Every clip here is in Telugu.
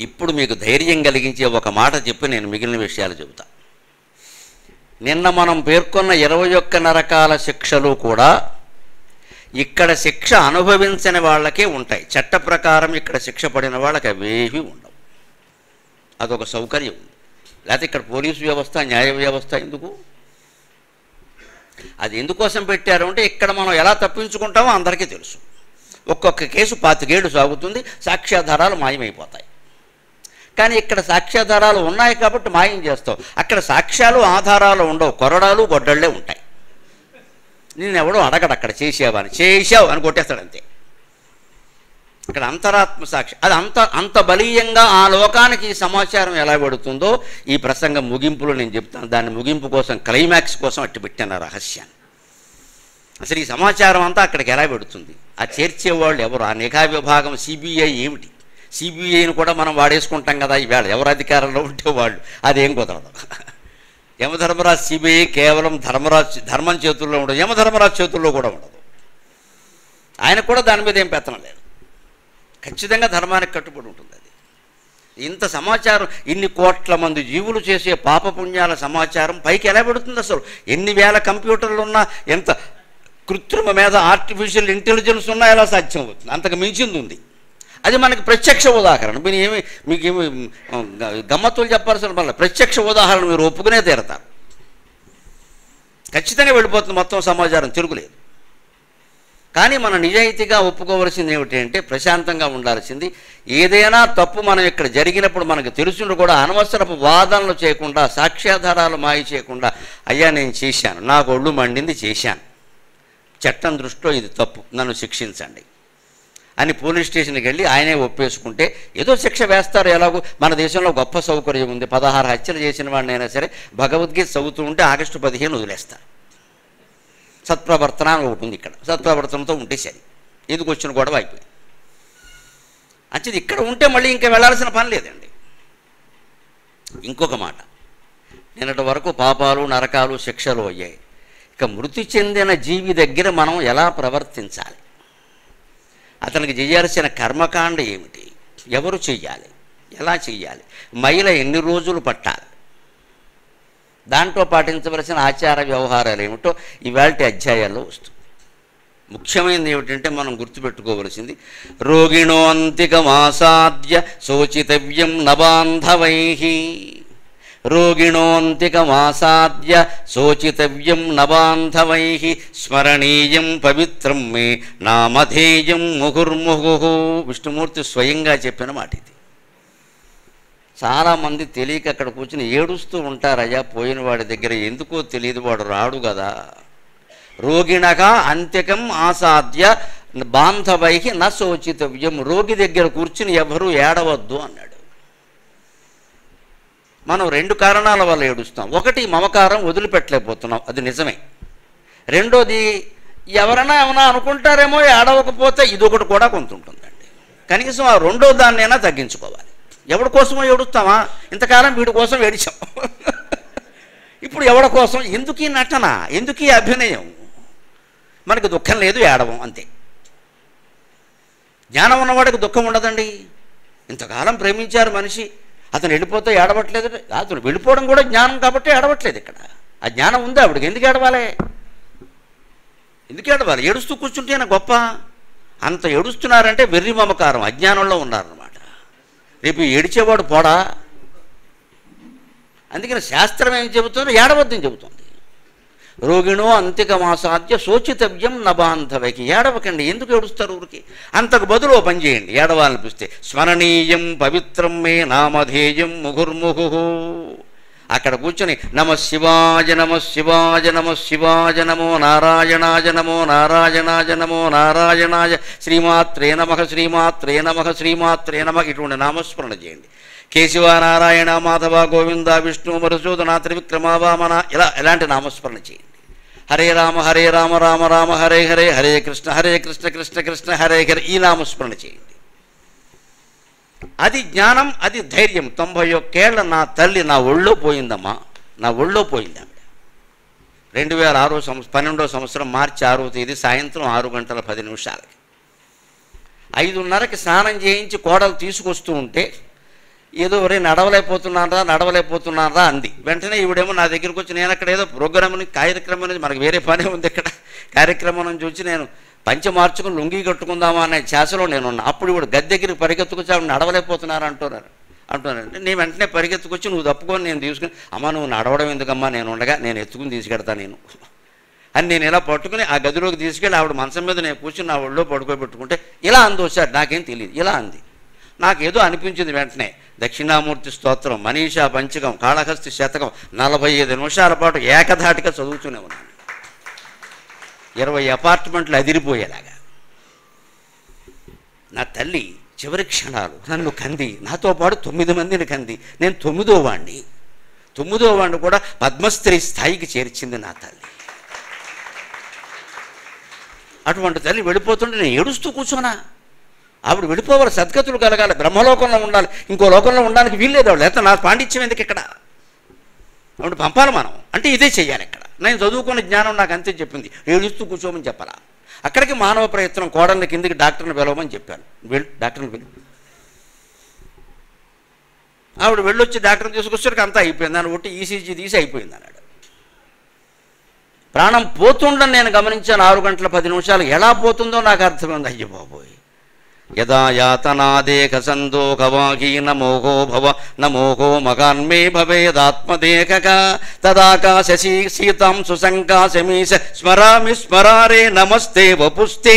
ఇప్పుడు మీకు ధైర్యం కలిగించే ఒక మాట చెప్పి నేను మిగిలిన విషయాలు చెబుతా. నిన్న మనం పేర్కొన్న 21 నరకాల శిక్షలు కూడా ఇక్కడ శిక్ష అనుభవించని వాళ్ళకే ఉంటాయి. చట్ట ప్రకారం ఇక్కడ శిక్ష పడిన వాళ్ళకి అవేవి ఉండవు. అదొక సౌకర్యం ఉంది. లేకపోతే ఇక్కడ పోలీసు వ్యవస్థ, న్యాయ వ్యవస్థ ఎందుకు? అది ఎందుకోసం పెట్టారు అంటే ఇక్కడ మనం ఎలా తప్పించుకుంటామో అందరికీ తెలుసు. ఒక్కొక్క కేసు 25 ఏళ్ళు సాగుతుంది, సాక్ష్యాధారాలు మాయమైపోతాయి. కానీ ఇక్కడ సాక్ష్యాధారాలు ఉన్నాయి కాబట్టి మాయం చేస్తావు. అక్కడ సాక్ష్యాలు ఆధారాలు ఉండవు, కొరడాలు గొడ్డళ్లే ఉంటాయి. నేను ఎవడో అడగడు అక్కడ చేసావా అని, చేసావు అని కొట్టేస్తాడు అంతే. ఇక్కడ అంతరాత్మ సాక్షి అది అంత బలీయంగా ఆ లోకానికి ఈ సమాచారం ఎలా పెడుతుందో ఈ ప్రసంగం ముగింపులో నేను చెప్తాను. దాని ముగింపు కోసం, క్లైమాక్స్ కోసం అట్టి పెట్టాను ఆ రహస్యాన్ని. అసలు ఈ సమాచారం అంతా అక్కడికి ఎలా పెడుతుంది, ఆ చేర్చేవాళ్ళు ఎవరు, ఆ నిఘా విభాగం సిబిఐ ఏమిటి, సిబిఐని కూడా మనం వాడేసుకుంటాం కదా ఈవేళ, ఎవరు అధికారంలో ఉంటే వాళ్ళు, అదేం కుదరదు. యమధర్మరాజు సిబిఐ కేవలం ధర్మం చేతుల్లో ఉండదు, యమధర్మరాజు చేతుల్లో కూడా ఉండదు. ఆయన కూడా దాని మీద ఏం పెత్తనం లేదు, ఖచ్చితంగా ధర్మానికి కట్టుబడి ఉంటుంది. అది ఇంత సమాచారం, ఇన్ని కోట్ల మంది జీవులు చేసే పాపపుణ్యాల సమాచారం పైకి ఎలా పెడుతుంది? అసలు ఎన్ని వేల కంప్యూటర్లు ఉన్నా, ఎంత కృత్రిమ మీద ఆర్టిఫిషియల్ ఇంటెలిజెన్స్ ఉన్నా ఎలా సాధ్యం అవుతుంది? అంతకు మించింది ఉంది. అది మనకి ప్రత్యక్ష ఉదాహరణ. మీకేమి గమ్మత్తులు చెప్పాల్సిన వల్ల ప్రత్యక్ష ఉదాహరణ మీరు ఒప్పుకునే తీరతారు. ఖచ్చితంగా వెళ్ళిపోతుంది మొత్తం సమాచారం, తిరుగులేదు. కానీ మన నిజాయితీగా ఒప్పుకోవలసింది ఏమిటి అంటే, ప్రశాంతంగా ఉండాల్సింది. ఏదైనా తప్పు మనం ఇక్కడ జరిగినప్పుడు మనకు తెలుసును కూడా అనవసరపు వాదనలు చేయకుండా, సాక్ష్యాధారాలు మాయ చేయకుండా, అయ్యా నేను చేశాను, నాకు ఒళ్ళు మండింది, చేశాను, చట్టం దృష్టిలో ఇది తప్పు, నన్ను శిక్షించండి అని పోలీస్ స్టేషన్కి వెళ్ళి ఆయనే ఒప్పేసుకుంటే ఏదో శిక్ష వేస్తారు. ఎలాగో మన దేశంలో గొప్ప సౌకర్యం ఉంది. 16 హత్యలు చేసిన వాడినైనా సరే భగవద్గీత చదువుతూ ఉంటే ఆగస్టు 15 వదిలేస్తారు. సత్ప్రవర్తన అని ఒకటి ఉంది ఇక్కడ, సత్ప్రవర్తనతో ఉంటే సరి, ఎందుకు వచ్చిన గొడవ అయిపోయింది. అంటే ఇక్కడ ఉంటే మళ్ళీ ఇంకా వెళ్ళాల్సిన పని లేదండి. ఇంకొక మాట, నిన్నటి వరకు పాపాలు, నరకాలు, శిక్షలు అయ్యాయి. ఇక మృతి చెందిన జీవి దగ్గర మనం ఎలా ప్రవర్తించాలి, అతనికి చేయాల్సిన కర్మకాండ ఏమిటి, ఎవరు చెయ్యాలి, ఎలా చెయ్యాలి, మహిళ ఎన్ని రోజులు పట్టాలి, దాంట్లో పాటించవలసిన ఆచార వ్యవహారాలు ఏమిటో ఇవాల్టి అధ్యాయాల్లో వస్తుంది. ముఖ్యమైనది ఏమిటంటే మనం గుర్తుపెట్టుకోవలసింది, రోగిణోంతికమాసాద్య శోచితవ్యం నబాంధవైః, రోగిణోంతికమాసాద్య శోచితవ్యం నబాంధవైః, స్మరణీయం పవిత్రం మే నామధేయం ముహుర్ముహుః. విష్ణుమూర్తి స్వయంగా చెప్పిన మాట ఇది. చాలామంది తెలియక అక్కడ కూర్చుని ఏడుస్తూ ఉంటారయ్యా పోయిన వాడి దగ్గర, ఎందుకో తెలియదు, వాడు రాడు కదా. రోగిణగా అంత్యకం ఆసాద్య బాంధవైః న శోచితవ్యం, రోగి దగ్గర కూర్చుని ఎవరూ ఏడవద్దు అన్నాడు. మనం 2 కారణాల వల్ల ఏడుస్తాం. ఒకటి, మమకారం వదిలిపెట్టలేకపోతున్నాం, అది నిజమే. రెండోది, ఎవరైనా ఏమైనా అనుకుంటారేమో ఏడవకపోతే, ఇదొకటి కూడా కొంత ఉంటుందండి. కనీసం ఆ రెండో దాన్నైనా తగ్గించుకోవాలి. ఎవడి కోసమో ఏడుస్తామా, ఇంతకాలం వీడి కోసం ఏడిచాం, ఇప్పుడు ఎవడి కోసం, ఎందుకు ఈ నటన, ఎందుకు ఈ అభినయం? మనకి దుఃఖం లేదు, ఏడవం అంతే. జ్ఞానం ఉన్నవాడికి దుఃఖం ఉండదండి. ఇంతకాలం ప్రేమించారు మనిషి, అతను వెళ్ళిపోతే ఏడవట్లేదు. అతను వెళ్ళిపోవడం కూడా జ్ఞానం కాబట్టి ఏడవట్లేదు. ఇక్కడ ఆ జ్ఞానం ఉంది ఆవిడకి, ఎందుకు ఏడవాలి, ఎందుకు ఏడవాలి? ఏడుస్తూ కూర్చుంటేనా గొప్ప? అంత ఏడుస్తున్నారంటే వెర్రి మమకారం, అజ్ఞానంలో ఉన్నారన్నమాట. రేపు ఏడిచేవాడు పోడా. అందుకని శాస్త్రం ఏం చెబుతుందో ఏడవద్దని చెబుతుంది. రోగిణో అంతికమాసాద్య శోచితవ్యం నబాంధవైః, ఏడవకండి, ఎందుకు ఏడుస్తారు ఊరికి? అంతకు బదులు ఓ పని చేయండి, ఏడవాలనిపిస్తే, స్మరణీయం పవిత్రం మే నామధేయం ముహుర్ముహుః. అక్కడ కూర్చొని నమ శివాయ నమ శివాయ నమ శివాయ నమో నారాయణాయ నమో నారాయణాయ నమో నారాయణాయ శ్రీమాత్రే నమః శ్రీమాత్రే నమః శ్రీమాత్రే నమః ఇటువంటి నామస్మరణ చేయండి. కేశవ నారాయణ మాధవ గోవింద విష్ణు మధుసూదన త్రివిక్రమ వామన, ఇలాంటి నామస్మరణ చేయండి. హరే రామ రామ రామ హరే హరే, హరే కృష్ణ కృష్ణ కృష్ణ హరే హరే, ఈ నామస్మరణ చేయండి. అది జ్ఞానం, అది ధైర్యం. 91 ఏళ్ల నా తల్లి నా ఒళ్ళో పోయిందమ్మా, నా ఒళ్ళో పోయింది ఆవిడ. 12వ సంవత్సరం మార్చి 6వ తేదీ సాయంత్రం 6:10 5:30కి స్నానం చేయించి కోడలు తీసుకొస్తూ ఉంటే ఏదో ఒరే నడవలేకపోతున్నారా అంది. వెంటనే ఈవిడేమో నా దగ్గరికి వచ్చి, నేను అక్కడ ఏదో కార్యక్రమం నుంచి మనకు వేరే పనే ఉంది ఇక్కడ, కార్యక్రమం నుంచి వచ్చి నేను పంచె మార్చుకుని లుంగి కట్టుకుందామా అనే ఛాసలో నేనున్నా. అప్పుడు ఇప్పుడు గది దగ్గరికి పరిగెత్తుకొచ్చి ఆవిడ నడవలేకపోతున్నారు అంటున్నారంటే నేను వెంటనే పరిగెత్తుకొచ్చి నువ్వు తప్పుకొని నేను తీసుకుని, అమ్మ నువ్వు నడవడం ఎందుకమ్మా, నేను ఉండగా నేను ఎత్తుకుని తీసుకెడతా నేను అని నేను ఇలా పట్టుకుని ఆ గదిలోకి తీసుకెళ్ళి ఆవిడ మంచం మీద నేను కూర్చుని నా ఒళ్ళో పడుకోబెట్టుకుంటే ఇలా అంది. వచ్చాడు, నాకేం తెలియదు, ఇలా అంది. నాకేదో అనిపించింది. వెంటనే దక్షిణామూర్తి స్తోత్రం, మనీషా పంచకం, కాళహస్తి శతకం 45 నిమిషాల పాటు ఏకధాటిగా చదువుతూనే ఉన్నాను. 20 అపార్ట్మెంట్లు అదిరిపోయేలాగా. నా తల్లి చివరి క్షణాలు నన్ను కంది, నాతో పాటు 9 మందిని కంది. నేను 9వ వాడిని కూడా పద్మశ్రీ స్థాయికి చేర్చింది నా తల్లి. అటువంటి తల్లి వెళ్ళిపోతుంటే నేను ఏడుస్తూ కూర్చోనా? ఆవిడ వెళ్ళిపోవాలి, సద్గతులు కలగాలి, బ్రహ్మలోకంలో ఉండాలి, ఇంకో లోకంలో ఉండడానికి వీల్లేదు. ఆవిడ లేకపోతే నా పాండిత్యం ఎందుకు ఇక్కడ? ఆవిడ పంపాలి మనం అంటే ఇదే చెయ్యాలి. ఇక్కడ నేను చదువుకున్న జ్ఞానం నాకు అంతే చెప్పింది, ఏడుస్తూ కూర్చోమని చెప్పాలా. అక్కడికి మానవ ప్రయత్నం, కోడల్ని కిందికి డాక్టర్ని పిలవమని చెప్పాను. డాక్టర్ని పిలువు. ఆవిడ వెళ్ళొచ్చి డాక్టర్ని తీసుకొచ్చేసరికి అంతా అయిపోయింది. దాన్ని ఒట్టి ఈసీజీ తీసి అయిపోయింది అన్నాడు. ప్రాణం పోతుండని నేను గమనించాను. 6 గంటల 10 నిమిషాలు ఎలా పోతుందో నాకు అర్థమైంది. అయ్య బాబోయ్, యదా యాతనాదేక సందోకవాహీ నమోహో భవ నమోహో మగాన్మే భవేదాత్మదేహక తదాకాశీ సీతాం సుసంకాశమీశ స్మరామి స్మరారే నమస్తే వపుస్తే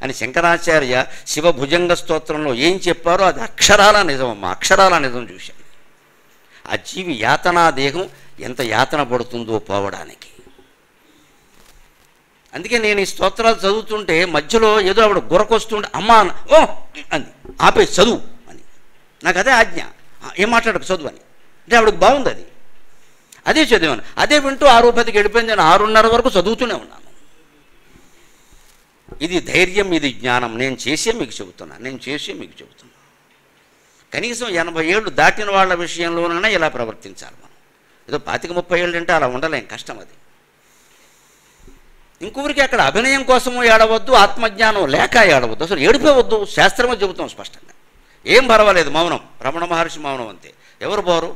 అని శంకరాచార్య శివభుజంగ స్తోత్రంలో ఏం చెప్పారో అది అక్షరాల నిజమమ్మా, అక్షరాల నిజం చూశాను. ఆ జీవి యాతనా దేహం ఎంత యాతన పడుతుందో పోవడానికి. అందుకే నేను ఈ స్తోత్రాలు చదువుతుంటే మధ్యలో ఏదో ఆవిడ గురకొస్తుంటే అమ్మా ఓ అంది, ఆపే చదువు అని. నాకు అదే ఆజ్ఞ, ఏం మాట్లాడకు చదువు అని. అంటే ఆవిడకి బాగుంది అది, అదే చదివాను. అదే వింటూ 6:10కి వెళ్ళిపోయింది. నేను 6:30 వరకు చదువుతూనే ఉన్నాను. ఇది ధైర్యం, ఇది జ్ఞానం. నేను చేసే మీకు చెబుతున్నా. కనీసం 80 ఏళ్ళు దాటిన వాళ్ళ విషయంలోనైనా ఇలా ప్రవర్తించాలి మనం. ఏదో 25-30 ఏళ్ళు అంటే అలా ఉండలేం, కష్టం అది. ఇంకొకరికి అక్కడ అభినయం కోసము ఏడవద్దు, ఆత్మజ్ఞానం లేక ఏడవద్దు, అసలు ఏడిపోవద్దు. శాస్త్రమే చెబుతాం స్పష్టంగా. ఏం పర్వాలేదు, మౌనం. రమణ మహర్షి మౌనం అంతే. ఎవరు పోరు,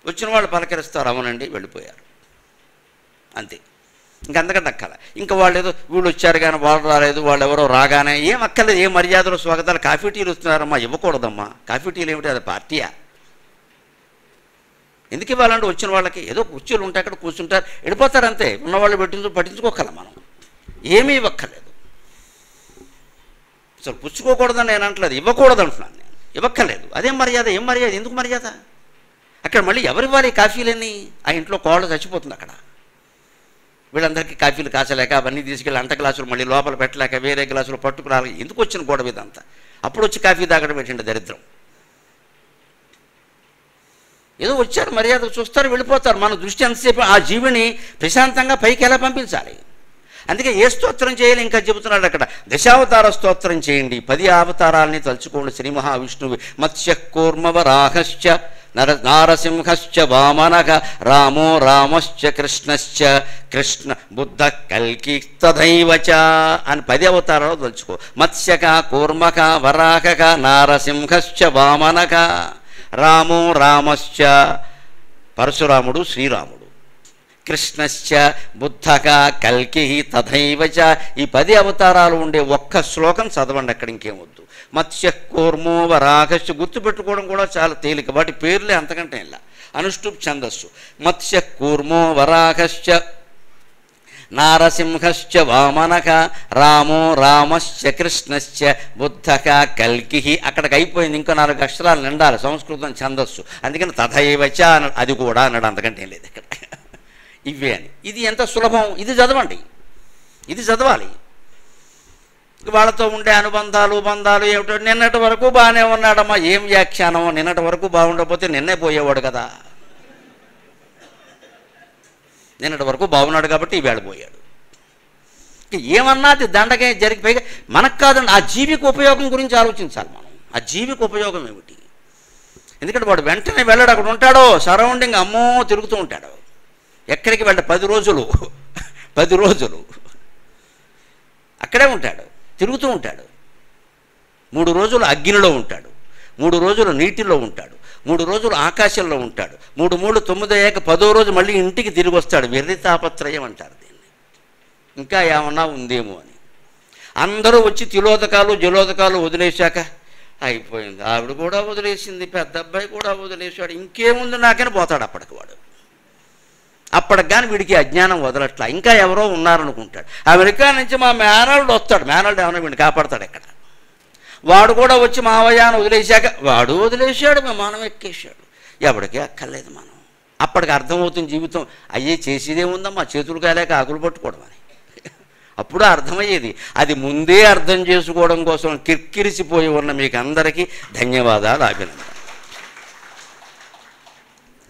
వచ్చిన వాళ్ళు పలకరిస్తారు, అవునండి వెళ్ళిపోయారు అంతే. ఇంకంతకంటే అక్కల. ఇంకా వాళ్ళు ఏదో వీళ్ళు వచ్చారు కానీ వాళ్ళు రాలేదు, వాళ్ళు ఎవరో రాగానే ఏం అక్కర్లేదు, ఏం మర్యాదలు స్వాగతాలు. కాఫీ టీలు వస్తున్నారమ్మా, ఇవ్వకూడదమ్మా. కాఫీ టీలు ఏమిటి, అది పార్టీయా? ఎందుకు ఇవ్వాలంటే వచ్చిన వాళ్ళకి ఏదో కుర్చీలు ఉంటాయి, అక్కడ కూర్చుంటారు, వెళ్ళిపోతారు అంతే. ఉన్నవాళ్ళు పట్టించుకోగల మనం, ఏమీ ఇవ్వక్కర్లేదు. అసలు పుచ్చుకోకూడదని నేను అంటలేదు, ఇవ్వకూడదు అంటున్నాను నేను. ఇవ్వక్కర్లేదు. అదేం మర్యాద, ఏం మర్యాద, ఎందుకు మర్యాద? అక్కడ మళ్ళీ ఎవరివ్వాలి కాఫీలన్నీ? ఆ ఇంట్లో కోళ్ళ చచ్చిపోతుంది అక్కడ. వీళ్ళందరికీ కాఫీలు కాచలేక అవన్నీ తీసుకెళ్ళి అంట గ్లాసులు మళ్ళీ లోపల పెట్టలేక వేరే గ్లాసులు పట్టుకురాలి. ఎందుకు వచ్చిన గొడవ ఇదంతా? అప్పుడు వచ్చి కాఫీ తాగడం పెట్టండి దరిద్రం. ఏదో వచ్చారు, మర్యాద చూస్తారు, వెళ్ళిపోతారు. మన దృష్టి ఎంతసేపు ఆ జీవిని ప్రశాంతంగా పైకి ఎలా పంపించాలి? అందుకే ఏ స్తోత్రం చేయాలి ఇంకా చెబుతున్నాడు అక్కడ. దశావతార స్తోత్రం చేయండి, 10 అవతారాలని తలుచుకోండి. శ్రీ మహావిష్ణువు మత్స్య కూర్మవరాహశ్చ నారసింహశ్చ వామనః రామో రామశ్చ కృష్ణశ్చ కృష్ణ బుద్ధ కల్కి తథైవచ అని 10 అవతారాలు తలుచుకో. మత్స్యక కూర్మక వరాహక నారసింహశ్చ వామనః రామో రామశ్చ పరశురాముడు శ్రీరాముడు, కృష్ణశ్చ బుద్ధక కల్కి తథైవచ. ఈ 10 అవతారాలు ఉండే ఒక్క శ్లోకం చదవండి, అక్కడ ఇంకేం వద్దు. మత్స్య కూర్మో వరాహశ్చ గుర్తుపెట్టుకోవడం కూడా చాలా తేలిక, వాటి పేర్లే అంతకంటే ఇలా. అనుష్ఠుప్ ఛందస్సు. మత్స్య కూర్మో వరాహశ్చ నారసింహశ్చ వామనః రామో రామశ్చ కృష్ణశ్చ బుద్ధక కల్కి. అక్కడికి అయిపోయింది, ఇంకో 4 అక్షరాలు నిండాలి సంస్కృతం ఛందస్సు. అందుకని తథైవచ అది కూడా అన్నాడు, అంతకంటే ఏం లేదు ఇక్కడ. ఇవే అని. ఇది ఎంత సులభం, ఇది చదవండి, ఇది చదవాలి. వాళ్ళతో ఉండే అనుబంధాలు బంధాలు ఏమిటో. నిన్నటి వరకు బాగానే ఉన్నాడమ్మా, ఏం వ్యాఖ్యానం. నిన్నటి వరకు బాగుండకపోతే నిన్నే పోయేవాడు కదా. నిన్నటి వరకు బాగున్నాడు కాబట్టి ఈవేళ పోయాడు. ఏమన్నా అది దండగా జరిగిపోయి మనకు కాదండి, ఆ జీవికి ఉపయోగం గురించి ఆలోచించాలి మనం. ఆ జీవికి ఉపయోగం ఏమిటి? ఎందుకంటే వాడు వెంటనే వెళ్ళాడు, అక్కడ ఉంటాడో సరౌండింగ్ అమ్మో తిరుగుతూ ఉంటాడు. ఎక్కడికి వెళ్ళ 10 రోజులు అక్కడే ఉంటాడు, తిరుగుతూ ఉంటాడు. 3 రోజులు అగ్నిలో ఉంటాడు, 3 రోజులు నీటిలో ఉంటాడు, 3 రోజులు ఆకాశంలో ఉంటాడు, 3 3 9 అయ్యాక 10వ రోజు మళ్ళీ ఇంటికి తిరిగి వస్తాడు. వెర్రి తాపత్రయం అంటారు దీన్ని. ఇంకా ఏమన్నా ఉందేమో అని అందరూ వచ్చి తిలోదకాలు జలోదకాలు వదిలేశాక అయిపోయింది, ఆవిడ కూడా వదిలేసింది, పెద్ద అబ్బాయి కూడా వదిలేశాడు, ఇంకేముంది నాకని పోతాడు. అప్పటికి వాడు అప్పటికి కానీ వీడికి అజ్ఞానం వదలట్లా, ఇంకా ఎవరో ఉన్నారనుకుంటాడు. అమెరికా నుంచి మా మేనల్డ్ వస్తాడు, మేనల్డ్ ఏమైనా వీడిని కాపాడతాడు ఎక్కడ. వాడు కూడా వచ్చి మావయ్యాన్ని వదిలేశాక వాడు వదిలేశాడు, విమానం ఎక్కేశాడు, ఎవడికి అక్కర్లేదు మనం. అప్పటికి అర్థమవుతుంది జీవితం అయ్యే చేసేదే ఉందమ్మా, చేతులు కాలేక ఆకులు పట్టుకోవడం అని. అప్పుడు అర్థమయ్యేది. అది ముందే అర్థం చేసుకోవడం కోసం కిక్కిరిసిపోయి ఉన్న మీకు అందరికీ ధన్యవాదాలు, అభినందన.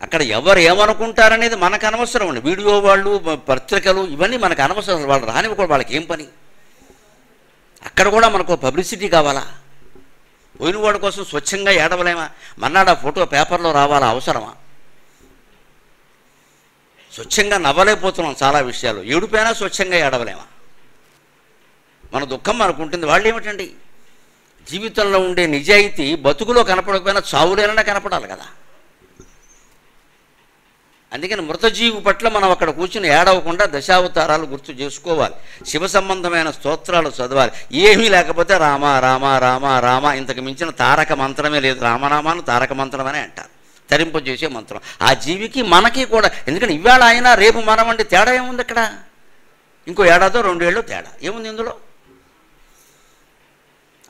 అక్కడ ఎవరు ఏమనుకుంటారనేది మనకు అనవసరం అండి. వీడియో వాళ్ళు, పత్రికలు ఇవన్నీ మనకు అనవసరం. వాళ్ళు రానివి కూడా వాళ్ళకి ఏం పని? అక్కడ కూడా మనకు పబ్లిసిటీ కావాలా? పోయిన వాడి కోసం స్వచ్ఛంగా ఏడవలేమా? మన్నాడు ఆ ఫోటో పేపర్లో రావాలా? అవసరమా? స్వచ్ఛంగా నవ్వలేకపోతున్నాం చాలా విషయాలు, ఏడుపైనా స్వచ్ఛంగా ఏడవలేమా? మన దుఃఖం మనకు ఉంటుంది. వాళ్ళు ఏమిటండి, జీవితంలో ఉండే నిజాయితీ బతుకులో కనపడకపోయినా చావులేనన్నా కనపడాలి కదా. అందుకని మృతజీవి పట్ల మనం అక్కడ కూర్చుని ఏడవకుండా దశావతారాలు గుర్తు చేసుకోవాలి, శివ సంబంధమైన స్తోత్రాలు చదవాలి. ఏమీ లేకపోతే రామ రామ రామ రామ, ఇంతకు మించిన తారక మంత్రమే లేదు. రామనామాను తారక మంత్రం అనే అంటారు, తరింపజేసే మంత్రం. ఆ జీవికి మనకి కూడా. ఎందుకంటే ఇవాళ అయినా రేపు మనం అంటే తేడా ఏముంది అక్కడ? ఇంకో ఏడాదో 2 ఏళ్ళు తేడా ఏముంది ఇందులో?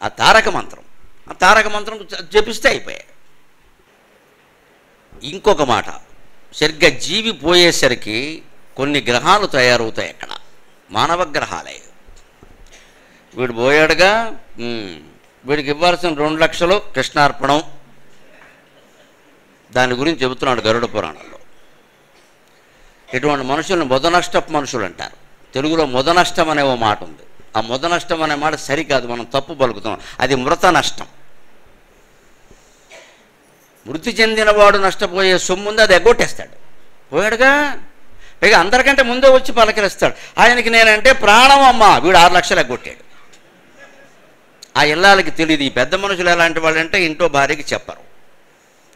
ఆ తారక మంత్రం, ఆ తారక మంత్రం జపిస్తే అయిపోయాయి. ఇంకొక మాట, సరిగ్గా జీవి పోయేసరికి కొన్ని గ్రహాలు తయారవుతాయి అక్కడ, మానవ గ్రహాలే. వీడు పోయాడుగా, వీడికి ఇవ్వాల్సిన 2 లక్షలు కృష్ణార్పణం, దాని గురించి చెబుతున్నాడు గరుడ పురాణంలో. ఇటువంటి మనుషులను మొదనష్టపు మనుషులు అంటారు. తెలుగులో మొదనష్టం అనే ఓ మాట ఉంది. ఆ మొదనష్టం అనే మాట సరికాదు, మనం తప్పు పలుకుతాం. అది మృత నష్టం. మృతి చెందినవాడు నష్టపోయే సొమ్ము ఉంది, అది ఎగ్గొట్టేస్తాడు. పోయాడుగా, పైగా అందరికంటే ముందే వచ్చి పలకరిస్తాడు. ఆయనకి నేనంటే ప్రాణం అమ్మ, వీడు 6 లక్షలు ఎగ్గొట్టాడు. ఆ ఇళ్ళకి తెలియదు. ఈ పెద్ద మనుషులు ఎలాంటి వాళ్ళంటే ఇంట్లో భార్యకి చెప్పరు,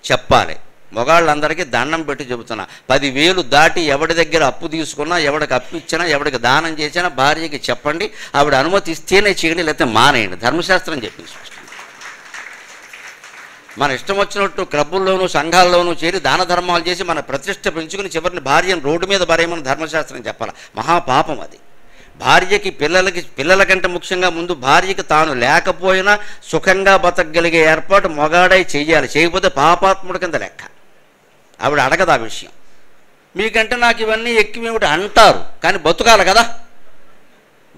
చెప్పాలి. మగాళ్ళందరికీ దండం పెట్టి చెబుతున్నా, 10,000 దాటి ఎవడి దగ్గర అప్పు తీసుకున్నా, ఎవడికి అప్పు ఇచ్చినా, ఎవడికి దానం చేసినా భార్యకి చెప్పండి. ఆవిడ అనుమతి ఇస్తేనే చేయండి, లేకపోతే మానేయండి. ధర్మశాస్త్రం చెప్పింది. మన ఇష్టం వచ్చినట్టు క్లబ్బుల్లోనూ సంఘాల్లోనూ చేరి దాన ధర్మాలు చేసి మన ప్రతిష్ట పెంచుకుని చివరిని భార్యను రోడ్డు మీద పారేయమని ధర్మశాస్త్రం చెప్పాలి. మహాపాపం అది. భార్యకి పిల్లల కంటే ముఖ్యంగా ముందు భార్యకి తాను లేకపోయినా సుఖంగా బతకగలిగే ఏర్పాటు మొగాడై చెయ్యాలి. చేయకపోతే పాపాత్ముడి కింద లెక్క. ఆవిడ అడగదు ఆ విషయం. మీకంటే నాకు ఇవన్నీ ఎక్కువేమిటి అంటారు, కానీ బతకాలి కదా,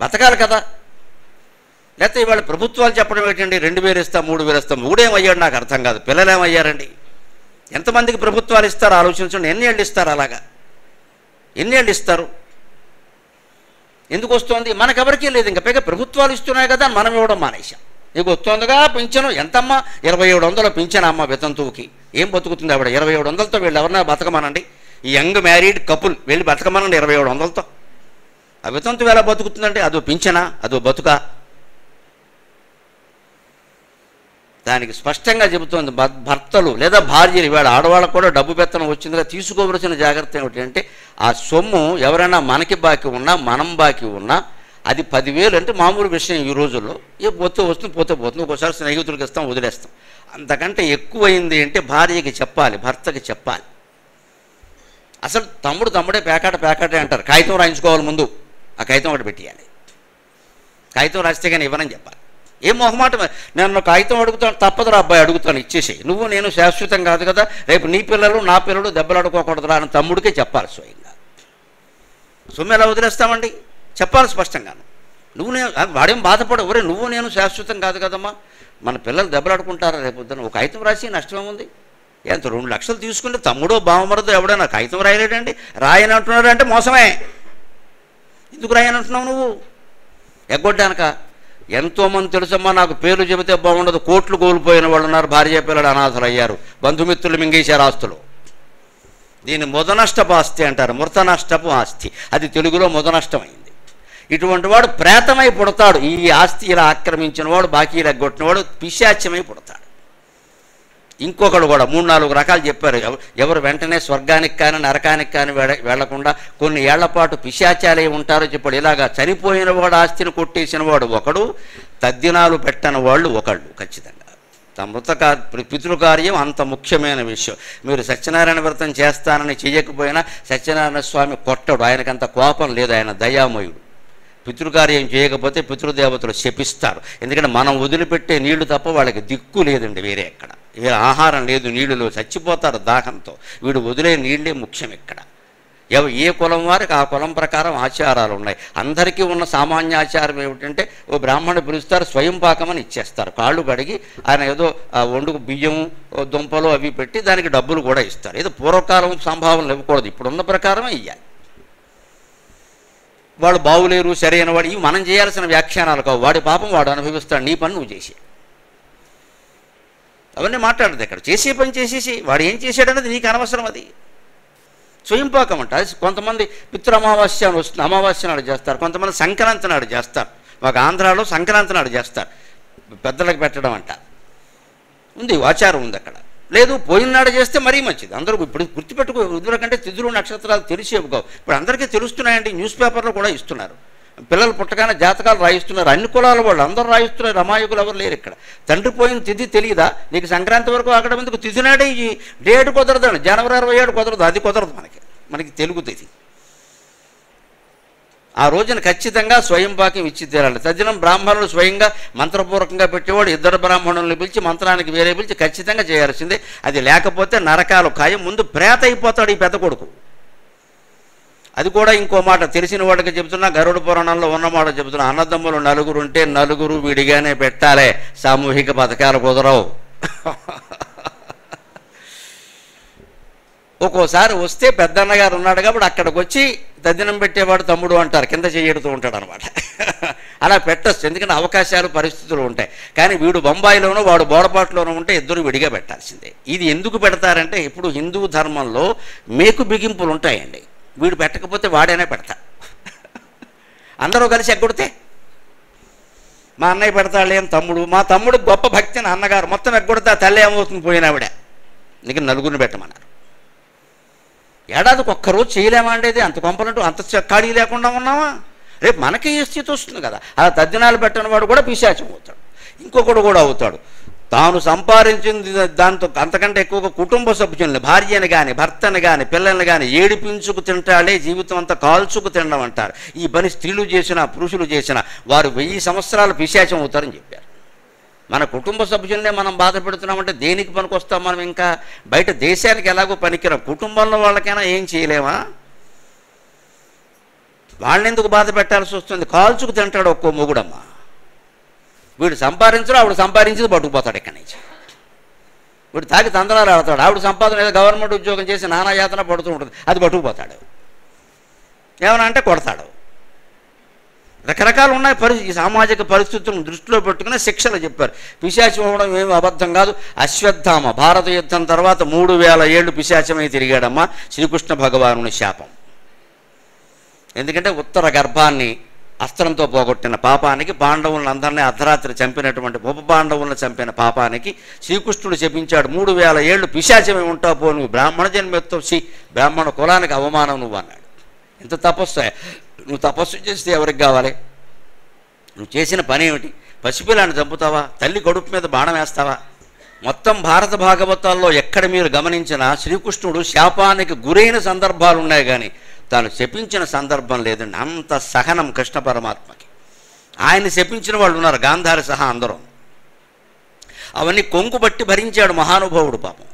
బతకాలి కదా. లేకపోతే ఇవాళ ప్రభుత్వాలు చెప్పడం ఏంటండి, 2,000 ఇస్తాం, 3,000 ఇస్తాం. 3 ఏమయ్యాడు నాకు అర్థం కాదు. పిల్లలు ఏమయ్యారండి? ఎంతమందికి ప్రభుత్వాలు ఇస్తారు ఆలోచించండి. ఎన్ని ఏళ్ళు ఇస్తారు? అలాగా ఎన్ని ఏళ్ళు ఇస్తారు? ఎందుకు వస్తుంది? మనకెవరికీ లేదు. ఇంకా పైగా ప్రభుత్వాలు ఇస్తున్నాయి కదా, మనం ఇవ్వడం మానేశాం. నీకు వస్తుందిగా పింఛను, ఎంతమ్మా? 2,700 పింఛను అమ్మ వితంతువుకి. ఏం బతుకుతుంది ఆవిడ? 2,700తో వీళ్ళు ఎవరన్నా బతకమనండి. ఈ యంగ్ మ్యారీడ్ కపుల్ వెళ్ళి బతకమనండి 2,700తో. ఆ వితంతువు ఎలా బతుకుతుందంటే అదో పింఛనా, అదో బతుకా? దానికి స్పష్టంగా చెబుతోంది భర్తలు లేదా భార్యలు. ఇవాళ ఆడవాళ్ళకు కూడా డబ్బు పెత్తనం వచ్చిందిగా, తీసుకోవలసిన జాగ్రత్త ఏమిటంటే ఆ సొమ్ము ఎవరైనా మనకి బాకీ ఉన్నా, మనం బాకీ ఉన్నా, అది 10,000 అంటే మామూలు విషయం ఈ రోజుల్లో. పోతే వస్తుంది, పోతే పోతుంది. ఒకసారి స్నేహితులకు ఇస్తాం, వదిలేస్తాం. అంతకంటే ఎక్కువైంది అంటే భార్యకి చెప్పాలి, భర్తకి చెప్పాలి. అసలు తమ్ముడే పేకాటే అంటారు. కాగితం రాయించుకోవాలి ముందు, ఆ కాగితం ఒకటి పెట్టేయాలి. కాగితం రాస్తే కానీ ఇవ్వనని చెప్పాలి. ఏం మొహమాట, నేను కాగితం అడుగుతాను, తప్పదురా అబ్బాయి అడుగుతాను, ఇచ్చేసేయి. నువ్వు నేను శాశ్వతం కాదు కదా, రేపు నీ పిల్లలు నా పిల్లలు దెబ్బలాడుకోకూడదురా అని తమ్ముడికే చెప్పాలి స్వయంగా. సొమ్ము ఎలా వదిలేస్తామండి? చెప్పాలి స్పష్టంగాను. నువ్వు నేను, వాడేం బాధపడవు, ఒరే నువ్వు నేను శాశ్వతం కాదు కదమ్మా, మన పిల్లలు దెబ్బలాడుకుంటారా రేపొద్దున, ఒక కాగితం రాసి నష్టమేముంది? ఎంత 2 లక్షలు తీసుకుంటే తమ్ముడో బావమరదో ఎవడైనా కాగితం రాయలేడండి. రాయని అంటున్నాడు అంటే మోసమే. ఎందుకు రాయనంటున్నావు నువ్వు? ఎగ్గొడ్డానక. ఎంతోమంది తెలుసమ్మా, నాకు పేర్లు చెబితే బాగుండదు, కోట్లు కోల్పోయిన వాళ్ళు ఉన్నారు, భార్య పిల్లలు అనాథలు అయ్యారు, బంధుమిత్రులు మింగేశారు ఆస్తులు. దీన్ని మొదనష్టపు ఆస్తి అంటారు, మృత నష్టపు ఆస్తి. అది తెలుగులో మొదనష్టమైంది. ఇటువంటి వాడు ప్రేతమై పుడతాడు. ఈ ఆస్తి ఇలా ఆక్రమించిన వాడు, బాకీలు ఎగ్గొట్టిన వాడు పిశాచ్యమై పుడతాడు. ఇంకొకడు కూడా 3-4 రకాలు చెప్పారు. ఎవరు వెంటనే స్వర్గానికి కానీ నరకానికి కానీ వెళ్లకుండా కొన్ని ఏళ్లపాటు పిశాచాలే ఉంటారో చెప్పాడు. ఇలాగా చనిపోయిన వాడు ఆస్తిని కొట్టేసిన వాడు ఒకడు, తద్దినాలు పెట్టని వాళ్ళు ఒకళ్ళు. ఖచ్చితంగా పితృకార్యం అంత ముఖ్యమైన విషయం. మీరు సత్యనారాయణ వ్రతం చేస్తానని చేయకపోయినా సత్యనారాయణ స్వామి కొట్టడు, ఆయనకంత కోపం లేదు, ఆయన దయామయుడు. పితృకార్యం చేయకపోతే పితృదేవతలు శపిస్తారు. ఎందుకంటే మనం వదిలిపెట్టే నీళ్లు తప్ప వాళ్ళకి దిక్కు లేదండి, వేరే ఎక్కడ వేరే ఆహారం లేదు, నీళ్లు చచ్చిపోతారు దాహంతో. వీడు వదిలే నీళ్ళే ముఖ్యం ఇక్కడ. ఏ కులం వారికి ఆ కులం ప్రకారం ఆచారాలు ఉన్నాయి. అందరికీ ఉన్న సామాన్య ఆచారం ఏమిటంటే, ఓ బ్రాహ్మణుడు పిలుస్తారు, స్వయం పాకమని ఇచ్చేస్తారు. కాళ్ళు కడిగి ఆయన ఏదో వండుకు బియ్యం దుంపలు అవి పెట్టి దానికి డబ్బులు కూడా ఇస్తారు. ఏదో పూర్వకాలం సంభావనలు ఇవ్వకూడదు, ఇప్పుడున్న ప్రకారమే ఇవ్వాలి. వాడు బాగులేరు సరైన వాడు, ఇవి మనం చేయాల్సిన వ్యాఖ్యానాలు కావు. వాడి పాపం వాడు అనుభవిస్తాడు, నీ పని నువ్వు చేసి. అవన్నీ మాట్లాడదు ఇక్కడ. చేసే పని చేసేసి వాడు ఏం చేశాడనేది నీకు అనవసరం. అది స్వయంపాకం అంట. కొంతమంది పితృ అమావాస్య అని వస్తుంది, అమావాస్య నాడు చేస్తారు. కొంతమంది సంక్రాంతి నాడు చేస్తారు. మాకు ఆంధ్రాలో సంక్రాంతి నాడు చేస్తారు, పెద్దలకు పెట్టడం అంట ఉంది, ఆచారం ఉంది అక్కడ. లేదు పోయినాడు చేస్తే మరీ మంచిది. అందరూ ఇప్పుడు గుర్తుపెట్టుకో, వృద్ధులకంటే తిథులు నక్షత్రాలు తెలిసేవి కావు. ఇప్పుడు అందరికీ తెలుస్తున్నాయండి, న్యూస్ పేపర్లో కూడా ఇస్తున్నారు. పిల్లలు పుట్టగానే జాతకాలు రాయిస్తున్నారు, అన్ని కులాల వాళ్ళు అందరూ రాయిస్తున్నారు. అమాయకులు ఎవరు లేరు ఇక్కడ. తండ్రి పోయిన తిథి తెలియదా నీకు? సంక్రాంతి వరకు అక్కడ ఎందుకు? తిథి నాడే ఈ డేట్ కుదరదండి, జనవరి 27 కుదరదు, అది కుదరదు మనకి తెలుగు తిథి. ఆ రోజున ఖచ్చితంగా స్వయం పాకం ఇచ్చి తీరాలి. తద్దినం బ్రాహ్మణులు స్వయంగా మంత్రపూర్వకంగా పెట్టేవాడు, 2 బ్రాహ్మణులను పిలిచి మంత్రానికి వేరే పిలిచి ఖచ్చితంగా చేయాల్సిందే. అది లేకపోతే నరకాలు ఖాయం. ముందు ప్రేత అయిపోతాడు ఈ పెద్ద కొడుకు. అది కూడా ఇంకో మాట తెలిసిన వాడికి చెబుతున్నా, గరుడ పురాణంలో ఉన్నమాట చెబుతున్నా. అన్నదమ్ములు 4 ఉంటే 4 విడిగానే పెట్టాలి, సామూహిక పథకాలు కుదరవు. ఒక్కోసారి వస్తే పెద్దన్నగారు ఉన్నాడు కాబట్టి అక్కడికి వచ్చి తద్దినం పెట్టేవాడు తమ్ముడు అంటారు, కింద చేయడుతూ ఉంటాడు అనమాట. అలా పెట్టచ్చు, ఎందుకంటే అవకాశాలు పరిస్థితులు ఉంటాయి. కానీ వీడు బొంబాయిలోనూ వాడు బోడపాటులోనూ ఉంటే ఇద్దరు విడిగా పెట్టాల్సిందే. ఇది ఎందుకు పెడతారంటే, ఇప్పుడు హిందూ ధర్మంలో మేకు బిగింపులు ఉంటాయండి. వీడు పెట్టకపోతే వాడైనా పెడతా. అందరూ కలిసి ఎగ్గొడితే మా అన్నయ్య పెడతాడు ఏం తమ్ముడు, మా తమ్ముడు గొప్ప భక్తిని అన్నగారు మొత్తం ఎగ్గొడితే తల్లి ఏమవుతుంది పోయినావిడ, నీకు 4 పెట్టమన్నారు. ఏడాదికి ఒక్కరోజు చేయలేమా అండి? అంత కొంపలంటూ అంత ఖాళీ లేకుండా ఉన్నావా? రేపు మనకి ఈ స్థితి వస్తుంది కదా. అలా తద్దినాలు పెట్టని వాడు కూడా పిశాచం అవుతాడు, ఇంకొకడు కూడా అవుతాడు. తాను సంపాదించింది దాంతో అంతకంటే ఎక్కువగా కుటుంబ సభ్యుల్ని, భార్యని కానీ భర్తని కానీ పిల్లల్ని కానీ ఏడిపించుకు తింటాడే జీవితం అంతా కాల్చుకు తినడం అంటారు. ఈ పని స్త్రీలు చేసినా పురుషులు చేసినా వారు 1000 సంవత్సరాలు పిశాచం అవుతారని చెప్పారు. మన కుటుంబ సభ్యులనే మనం బాధ పెడుతున్నామంటే దేనికి పనికొస్తాం మనం? ఇంకా బయట దేశానికి ఎలాగో పనికిరాం, కుటుంబంలో వాళ్ళకైనా ఏం చేయలేమా? వాళ్ళెందుకు బాధ పెట్టాల్సి వస్తుంది? కాల్చుకు తింటాడు ఒక్కో మొగుడమ్మ. వీడు సంపాదించడు, ఆవిడ సంపాదించేది పట్టుకుపోతాడు ఇక్కడి నుంచి. వీడు తాగి తందనాలు ఆడతాడు, ఆవిడ సంపాదన ఏదో గవర్నమెంట్ ఉద్యోగం చేసి నానా యాతన పడుతూ ఉంటుంది, అది పట్టుకుపోతాడు. ఏమన్నా అంటే కొడతాడు. రకరకాలు ఉన్నాయి ఈ సామాజిక పరిస్థితులను దృష్టిలో పెట్టుకుని శిక్షలు చెప్పారు. పిశాచం అవ్వడం ఏమి అబద్ధం కాదు. అశ్వత్థామ భారత యుద్ధం తర్వాత 3000 ఏళ్ళు పిశాచమై తిరిగాడమ్మా, శ్రీకృష్ణ భగవానుని శాపం. ఎందుకంటే ఉత్తర గర్భాన్ని అస్త్రంతో పోగొట్టిన పాపానికి, పాండవులను అందరినీ అర్ధరాత్రి చంపినటువంటి ఉప పాండవులను చంపిన పాపానికి శ్రీకృష్ణుడు శపించాడు. 3000 ఏళ్ళు పిశాచమై ఉంటావు పో, నువ్వు బ్రాహ్మణ జన్మెత్తో బ్రాహ్మణ కులానికి అవమానం నువ్వు అన్నాడు. ఎంత తపస్సు! నువ్వు తపస్సు చేస్తే ఎవరికి కావాలి? నువ్వు చేసిన పని ఏమిటి? పసిపిల్లాన్ని చంపుతావా? తల్లి కడుపు మీద బాణం వేస్తావా? మొత్తం భారత భాగవతాల్లో ఎక్కడ మీరు గమనించినా శ్రీకృష్ణుడు శాపానికి గురైన సందర్భాలు ఉన్నాయి, కానీ తాను శపించిన సందర్భం లేదండి. అంత సహనం కృష్ణ పరమాత్మకి. ఆయన శపించిన వాళ్ళు ఉన్నారు, గాంధారి సహా అందరూ. అవన్నీ కొంకుబట్టి భరించాడు మహానుభావుడు పాపం.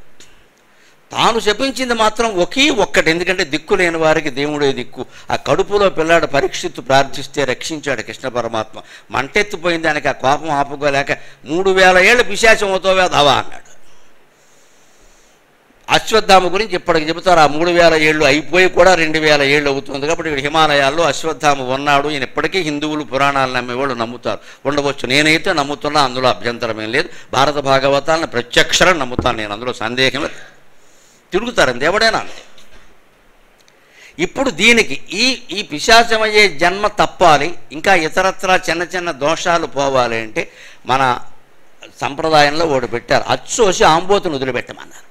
తాను శపించింది మాత్రం ఒక్కటి, ఎందుకంటే దిక్కు లేని వారికి దేవుడే దిక్కు. ఆ కడుపులో పిల్లాడు పరీక్షిత్తు ప్రార్థిస్తే రక్షించాడు కృష్ణ పరమాత్మ. మంటెత్తిపోయింది ఆయనకి, ఆ కోపం ఆపుకోలేక 3000 ఏళ్ళు పిశాచం అవుతావే ధావా అన్నాడు. అశ్వత్థామ గురించి ఇప్పటికి చెబుతారు. ఆ 3000 ఏళ్ళు అయిపోయి కూడా 2000 ఏళ్ళు అవుతుంది. కాబట్టి ఇక్కడ హిమాలయాల్లో అశ్వత్థామ ఉన్నాడు. ఈయన ఇప్పటికీ హిందువులు పురాణాలు నమ్మేవాళ్ళు నమ్ముతారు, ఉండవచ్చు. నేనైతే నమ్ముతున్నా, అందులో అభ్యంతరం ఏం లేదు. భారత భాగవతాలను ప్రత్యక్షరం నమ్ముతాను నేను, అందులో సందేహమే. తిరుగుతారండి ఎవడైనా. ఇప్పుడు దీనికి ఈ పిశాచమయ్యే జన్మ తప్పాలి, ఇంకా ఇతరత్రా చిన్న చిన్న దోషాలు పోవాలి అంటే మన సంప్రదాయంలో ఒకటి పెట్టారు, అచ్చోసి ఆంబోతును వదిలిపెట్టమన్నారు.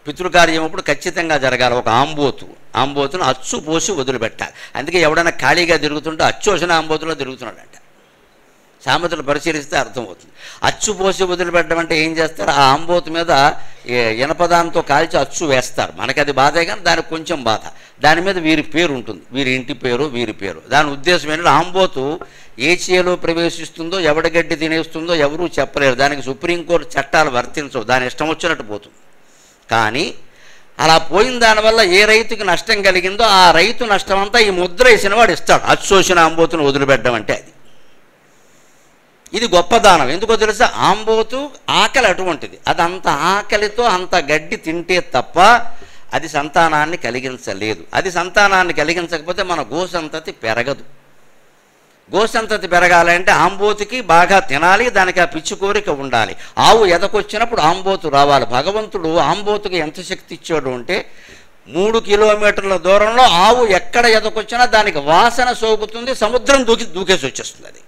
పితృకార్యం అప్పుడు ఖచ్చితంగా జరగాలి. ఒక ఆంబోతును అచ్చు పోసి వదిలిపెట్టాలి. అందుకే ఎవడైనా ఖాళీగా తిరుగుతుంటే అచ్చోసిన ఆంబోతులో తిరుగుతున్నాడంట. సామెతలు పరిశీలిస్తే అర్థమవుతుంది. అచ్చు పోసి వదిలిపెట్టడం అంటే ఏం చేస్తారు, ఆ ఆంబోతు మీద ఇనపదాంతో కాల్చి అచ్చు వేస్తారు. మనకి అది బాధే, కానీ దానికి కొంచెం బాధ. దాని మీద వీరి పేరు ఉంటుంది, వీరి ఇంటి పేరు, వీరి పేరు. దాని ఉద్దేశం ఏంటంటే ఆంబోతు ఏ చేలో ప్రవేశిస్తుందో, ఎవడి గడ్డి తినేస్తుందో ఎవరూ చెప్పలేరు. దానికి సుప్రీంకోర్టు చట్టాలు వర్తించవు, దాని ఇష్టం వచ్చినట్టు పోతుంది. కానీ అలా పోయిన దానివల్ల ఏ రైతుకి నష్టం కలిగిందో ఆ రైతు నష్టం అంతా ఈ ముద్ర వేసిన వాడు ఇస్తాడు. అచ్చోసిన ఆంబోతును వదిలిపెట్టడం అంటే అది. ఇది గొప్ప దానం. ఎందుకో తెలుసా, ఆంబోతు ఆకలి అటువంటిది. అది అంత ఆకలితో అంత గడ్డి తింటే తప్ప అది సంతానాన్ని కలిగించలేదు. అది సంతానాన్ని కలిగించకపోతే మన గోసంతతి పెరగదు. గోసంతతి పెరగాలంటే ఆంబోతుకి బాగా తినాలి, దానికి ఆ పిచ్చి కోరిక ఉండాలి. ఆవు ఎదకొచ్చినప్పుడు ఆంబోతు రావాలి. భగవంతుడు ఆంబోతుకి ఎంత శక్తి ఇచ్చాడు అంటే 3 కిలోమీటర్ల దూరంలో ఆవు ఎక్కడ ఎదకొచ్చినా దానికి వాసన సోకుతుంది, సముద్రం దూకేసి వచ్చేస్తుంది. అది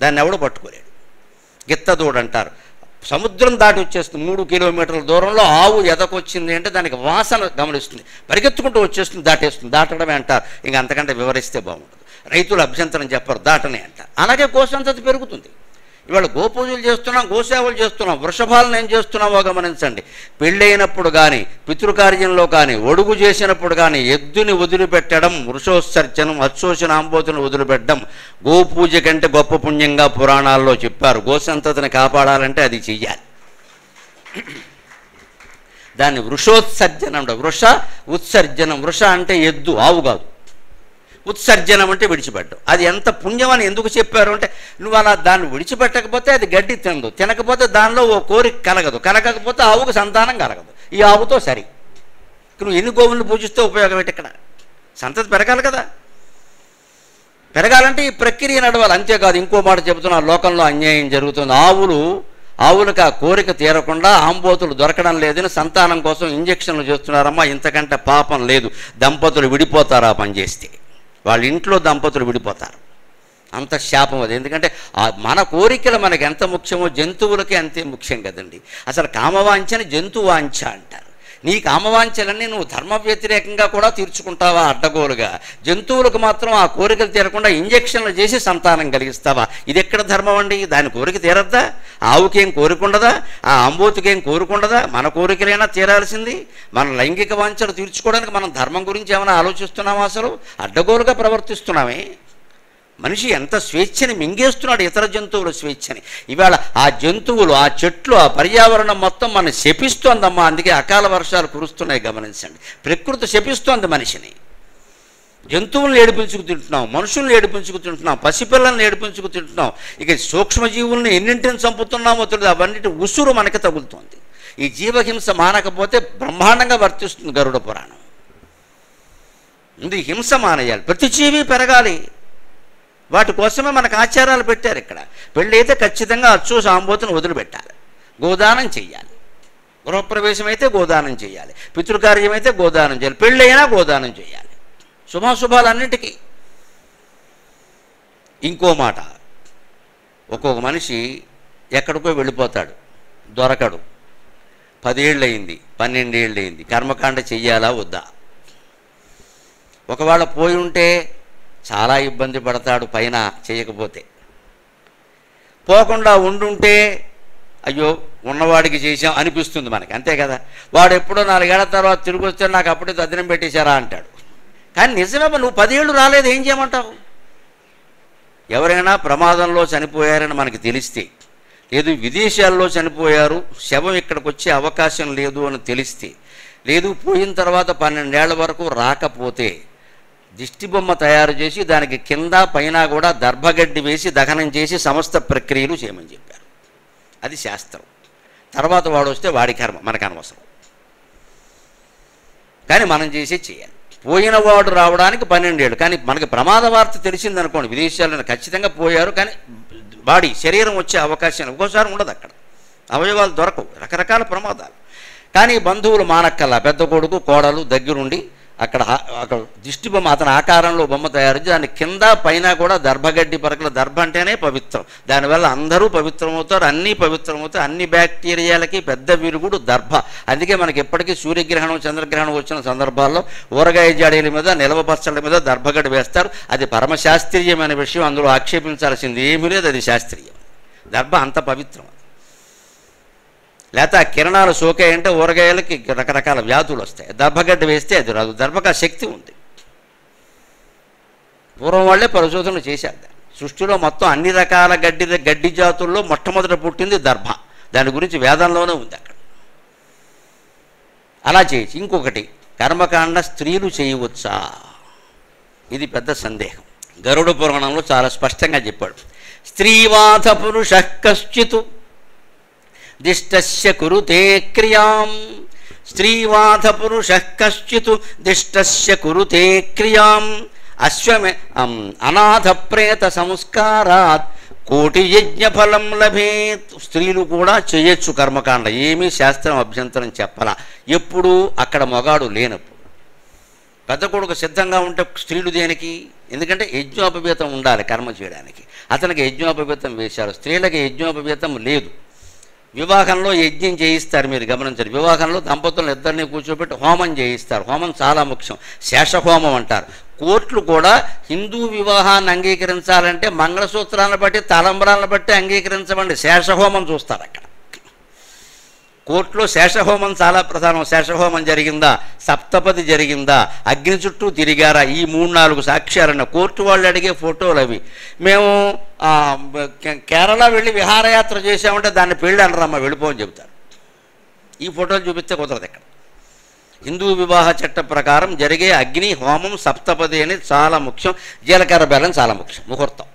దాన్ని ఎవడు పట్టుకోలేడు. గిత్తదూడు అంటారు. సముద్రం దాటి వచ్చేస్తుంది. 3 కిలోమీటర్ల దూరంలో ఆవు ఎదకొచ్చింది అంటే దానికి వాసన గమనిస్తుంది, పరిగెత్తుకుంటూ వచ్చేస్తుంది, దాటేస్తుంది. దాటడమే అంటారు. ఇంక అంతకంటే వివరిస్తే బాగుంటుంది. రైతులు అభ్యంతరం చెప్పరు, దాటనే అంటారు. అలాగే గోసంతతి పెరుగుతుంది. ఇవాళ గోపూజలు చేస్తున్నాం, గోసేవలు చేస్తున్నాం, వృషభాలను ఏం చేస్తున్నామో గమనించండి. పెళ్ళైనప్పుడు కానీ, పితృకార్యంలో కానీ, ఒడుగు చేసినప్పుడు కానీ ఎద్దుని వదిలిపెట్టడం వృషోత్సర్జనం, అచ్చోసిన ఆంబోతుని వదిలిపెట్టడం గోపూజ కంటే గొప్ప పుణ్యంగా పురాణాల్లో చెప్పారు. గోసంతతిని కాపాడాలంటే అది చెయ్యాలి. దాన్ని వృషోత్సర్జనం. వృష ఉత్సర్జనం. వృష అంటే ఎద్దు, ఆవు కాదు. ఉత్సర్జనం అంటే విడిచిపెట్టడం. అది ఎంత పుణ్యం అని ఎందుకు చెప్పారు అంటే, నువ్వు అలా దాన్ని విడిచిపెట్టకపోతే అది గడ్డి తినదు, తినకపోతే దానిలో ఓ కోరిక కలగదు, కలగకపోతే ఆవుకు సంతానం కలగదు. ఈ ఆవుతో సరి. నువ్వు ఎన్ని గోవులను పూజిస్తే ఉపయోగం ఏంటి? ఇక్కడ సంతతి పెరగాలి కదా. పెరగాలంటే ఈ ప్రక్రియ నడవాలి. అంతేకాదు, ఇంకో మాట చెబుతున్నా, లోకంలో అన్యాయం జరుగుతుంది. ఆవులకు ఆ కోరిక తీరకుండా ఆంబోతులు దొరకడం లేదని సంతానం కోసం ఇంజక్షన్లు చేస్తున్నారమ్మా. ఇంతకంటే పాపం లేదు. దంపతులు విడిపోతారు ఆ పని చేస్తే. వాళ్ళ ఇంట్లో దంపతులు విడిపోతారు. అంత శాపం అది. ఎందుకంటే మన కోరికలు మనకి ఎంత ముఖ్యమో జంతువులకి అంతే ముఖ్యం కదండి. అసలు కామవాంఛని జంతువాంఛ అంటారు. నీ కామవాంఛలన్నీ నువ్వు ధర్మ వ్యతిరేకంగా కూడా తీర్చుకుంటావా అడ్డగోలుగా? జంతువులకు మాత్రం ఆ కోరికలు తీరకుండా ఇంజక్షన్లు చేసి సంతానం కలిగిస్తావా? ఇది ఎక్కడ ధర్మం అండి? దాని కోరిక తీరద్దా? ఆవుకేం కోరికుండదా? ఆ ఆంబోతుకేం కోరికుండదా? మన కోరికలైనా తీరాల్సింది. మన లైంగిక వాంఛలు తీర్చుకోవడానికి మనం ధర్మం గురించి ఏమైనా ఆలోచిస్తున్నామా? అసలు అడ్డగోలుగా ప్రవర్తిస్తున్నామే. మనిషి ఎంత స్వేచ్ఛని మింగేస్తున్నాడు, ఇతర జంతువుల స్వేచ్ఛని. ఇవాళ ఆ జంతువులు, ఆ చెట్లు, ఆ పర్యావరణం మొత్తం మనం శపిస్తోందమ్మా. అందుకే అకాల వర్షాలు కురుస్తున్నాయి గమనించండి. ప్రకృతి శపిస్తోంది మనిషిని. జంతువులను ఏడిపించుకు తింటున్నాం, మనుషులను ఏడిపించుకు తింటున్నాం, పసిపిల్లల్ని ఏడిపించుకు తింటున్నాం. ఇక సూక్ష్మజీవుల్ని ఎన్నింటిని చంపుతున్నామో తెలియదు. అవన్నిటి ఉసురు మనకి తగులుతోంది. ఈ జీవహింస మానకపోతే బ్రహ్మాండంగా వర్తిస్తుంది గరుడ పురాణం. ఇది హింస మానేయాలి. ప్రతి జీవి పెరగాలి. వాటి కోసమే మనకు ఆచారాలు పెట్టారు. ఇక్కడ పెళ్ళి అయితే ఖచ్చితంగా అచ్చు ఆంబోతును వదిలిపెట్టాలి, గోదానం చెయ్యాలి. గృహప్రవేశం అయితే గోదానం చేయాలి, పితృకార్యం అయితే గోదానం చేయాలి, పెళ్ళి అయినా గోదానం చేయాలి. శుభాశుభాలన్నింటికీ. ఇంకో మాట, ఒక్కొక్క మనిషి ఎక్కడికో వెళ్ళిపోతాడు, దొరకడు. 10 ఏళ్ళు అయింది, 12 ఏళ్ళు అయింది. కర్మకాండ చెయ్యాలా వద్దా? ఒకవేళ పోయి ఉంటే చాలా ఇబ్బంది పడతాడు పైన చేయకపోతే. పోకుండా ఉండుంటే అయ్యో ఉన్నవాడికి చేసాం అనిపిస్తుంది మనకి, అంతే కదా. వాడు ఎప్పుడో 4 ఏళ్ల తర్వాత తిరిగి వస్తే నాకు అప్పుడే తద్దినం పెట్టేశారా అంటాడు. కానీ నిజమే, నువ్వు 10 ఏళ్ళు రాలేదు, ఏం చేయమంటావు? ఎవరైనా ప్రమాదంలో చనిపోయారని మనకి తెలిస్తే, లేదు విదేశాల్లో చనిపోయారు, శవం ఇక్కడికి వచ్చే అవకాశం లేదు అని తెలిస్తే, లేదు పోయిన తర్వాత 12 ఏళ్ల వరకు రాకపోతే దిష్టి బొమ్మ తయారు చేసి దానికి కింద పైన కూడా దర్భగడ్డి వేసి దహనం చేసి సమస్త ప్రక్రియలు చేయమని చెప్పారు. అది శాస్త్రం. తర్వాత వాడు వస్తే వాడి కర్మ, మనకు అనవసరం. కానీ మనం చేయాలి. పోయిన వాడు రావడానికి 12 ఏళ్ళు. కానీ మనకి ప్రమాద వార్త తెలిసిందనుకోండి, విదేశాల్లో ఖచ్చితంగా పోయారు, కానీ బాడీ శరీరం వచ్చే అవకాశం ఒక్కోసారి ఉండదు. అక్కడ అవయవాలు దొరకవు, రకరకాల ప్రమాదాలు. కానీ బంధువులు మానక్కల్లా, పెద్ద కొడుకు కోడలు దగ్గరుండి అక్కడ దిష్టి బొమ్మ అతని ఆకారంలో బొమ్మ తయారు చేసి దాని కింద పైన కూడా దర్భగడ్డి పరకల దర్భ అంటేనే పవిత్రం, దానివల్ల అందరూ పవిత్రమవుతారు, అన్నీ పవిత్రమవుతాయి, అన్ని బ్యాక్టీరియాలకి పెద్ద విరుగుడు దర్భ. అందుకే మనకి ఎప్పటికీ సూర్యగ్రహణం చంద్రగ్రహణం వచ్చిన సందర్భాల్లో ఊరగాయ జాడీల మీద నిలవ పచ్చళ్ళ మీద దర్భగడ్డి వేస్తారు. అది పరమశాస్త్రీయమైన విషయం, అందులో ఆక్షేపించాల్సింది ఏమీ లేదు, అది శాస్త్రీయం. దర్భ అంత పవిత్రం. లేకపోతే ఆ కిరణాలు సోకాయంటే ఊరగాయలకి రకరకాల వ్యాధులు వస్తాయి, దర్భగడ్డ వేస్తే అది రాదు. దర్భకు ఆ శక్తి ఉంది. పూర్వం వాళ్ళే పరిశోధనలు చేశారు. సృష్టిలో మొత్తం అన్ని రకాల గడ్డి జాతుల్లో మొట్టమొదట పుట్టింది దర్భ. దాని గురించి వేదంలోనే ఉంది అక్కడ. అలా చేయొచ్చు. ఇంకొకటి, కర్మకాండ స్త్రీలు చేయవచ్చా? ఇది పెద్ద సందేహం. గరుడ పురాణంలో చాలా స్పష్టంగా చెప్పాడు. స్త్రీవాథ పురుష కశ్చిత్ దిష్టస్య కురుతే క్రియాం. స్త్రీవాథ పురుష కశ్చిత్ దిష్టస్య కురుతే క్రియాం. అశ్వమే అనాథ ప్రేత సంస్కారాత్ కోటి యజ్ఞ ఫలం లభేత్. స్త్రీలు కూడా చేయొచ్చు కర్మకాండ, ఏమీ శాస్త్రం అభ్యంతరం చెప్పాల. ఎప్పుడు అక్కడ మొగాడు లేనప్పుడు. పెద్ద కొడుకు సిద్ధంగా ఉంటే స్త్రీలు దేనికి? ఎందుకంటే యజ్ఞోపవీతం ఉండాలి కర్మ చేయడానికి. అతనికి యజ్ఞోపవీతం వేశారు, స్త్రీలకి యజ్ఞోపవీతం లేదు. వివాహంలో యజ్ఞం చేయిస్తారు, మీరు గమనించండి. వివాహంలో దంపతులను ఇద్దరిని కూర్చోబెట్టి హోమం చేయిస్తారు. హోమం చాలా ముఖ్యం, శేషహోమం అంటారు. కోర్టులు కూడా హిందూ వివాహాన్ని అంగీకరించాలంటే మంగళసూత్రాలను బట్టి తలంబరాలను బట్టి అంగీకరించమండి, శేషహోమం చూస్తారు అక్కడ. కోర్టులో శేషహోమం చాలా ప్రధానం. శేషహోమం జరిగిందా, సప్తపది జరిగిందా, అగ్ని చుట్టూ తిరిగారా, ఈ 3-4 సాక్ష్యాలన్న కోర్టు వాళ్ళు అడిగే ఫోటోలు అవి. మేము కేరళ వెళ్ళి విహారయాత్ర చేసామంటే దాన్ని పెళ్ళి అనరమ్మ, వెళ్ళిపోని చెబుతారు. ఈ ఫోటోలు చూపిస్తే కుదరదు ఇక్కడ. హిందూ వివాహ చట్ట ప్రకారం జరిగే అగ్ని హోమం సప్తపది అనేది చాలా ముఖ్యం. జీలకర్ర బెల్లం చాలా ముఖ్యం, ముహూర్తం.